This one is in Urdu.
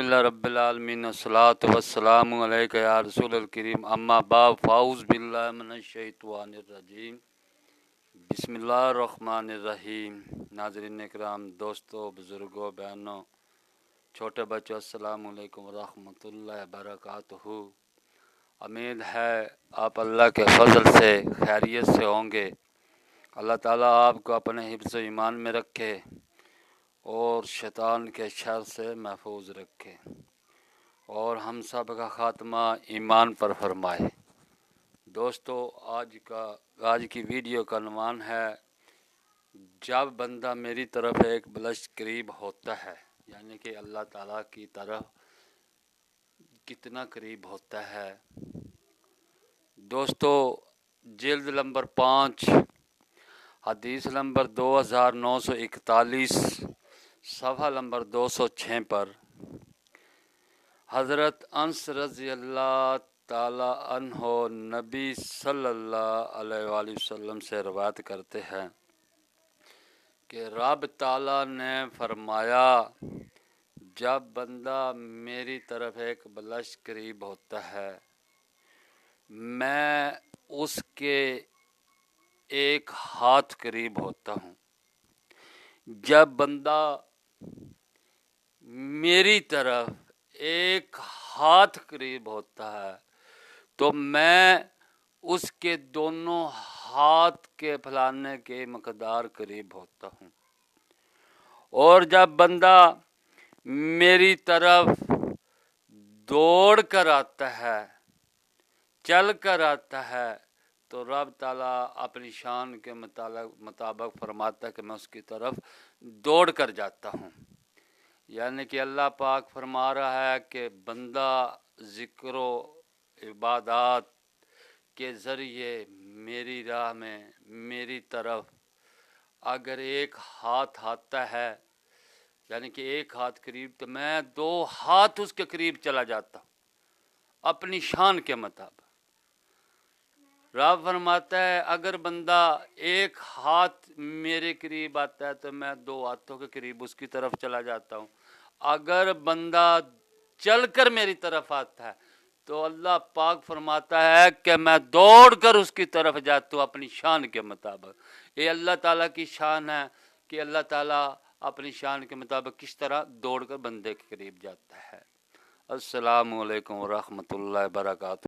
الحمدللہ رب العالمین والصلاة والسلام علیکہ یا رسول الکریم اما بعد فاعوذ باللہ من الشیطان الرجیم بسم اللہ الرحمن الرحیم۔ ناظرین اکرام، دوستو، بزرگوں، بہنوں، چھوٹے بچوں، السلام علیکم ورحمۃ اللہ وبرکاتہ۔ امید ہے آپ اللہ کے فضل سے خیریت سے ہوں گے۔ اللہ تعالیٰ آپ کو اپنے حفظ و ایمان میں رکھے اور شیطان کے شر سے محفوظ رکھے اور ہم سب کا خاتمہ ایمان پر فرمائے۔ دوستو، آج کی ویڈیو کا عنوان ہے جب بندہ میری طرف ایک بلش قریب ہوتا ہے، یعنی کہ اللہ تعالیٰ کی طرف کتنا قریب ہوتا ہے۔ دوستو، جلد نمبر 5، حدیث نمبر 2941، صفحہ نمبر 206 پر حضرت انس رضی اللہ تعالی عنہ نبی صلی اللہ علیہ وآلہ وسلم سے روایت کرتے ہیں کہ رب تعالیٰ نے فرمایا، جب بندہ میری طرف ایک بلش قریب ہوتا ہے میں اس کے ایک ہاتھ قریب ہوتا ہوں۔ جب بندہ میری طرف ایک ہاتھ قریب ہوتا ہے تو میں اس کے دونوں ہاتھ کے پھیلانے کے مقدار قریب ہوتا ہوں، اور جب بندہ میری طرف دوڑ کر آتا ہے، چل کر آتا ہے، تو رب تعالیٰ اپنی شان کے مطابق فرماتا ہے کہ میں اس کی طرف دوڑ کر جاتا ہوں۔ یعنی کہ اللہ پاک فرما رہا ہے کہ بندہ ذکر و عبادات کے ذریعے میری راہ میں میری طرف اگر ایک ہاتھ آتا ہے، یعنی کہ ایک ہاتھ قریب، تو میں 2 ہاتھ اس کے قریب چلا جاتا ہوں اپنی شان کے مطابق۔ رب فرماتا ہے اگر بندہ ایک ہاتھ میرے قریب آتا ہے تو میں 2 ہاتھوں کے قریب اس کی طرف چلا جاتا ہوں۔ اگر بندہ چل کر میری طرف آتا ہے تو اللہ پاک فرماتا ہے کہ میں دوڑ کر اس کی طرف جاتا ہوں اپنی شان کے مطابق۔ یہ اللہ تعالیٰ کی شان ہے کہ اللہ تعالیٰ اپنی شان کے مطابق کس طرح دوڑ کر بندے کے قریب جاتا ہے۔ السلام علیکم ورحمۃ اللہ وبرکاتہ۔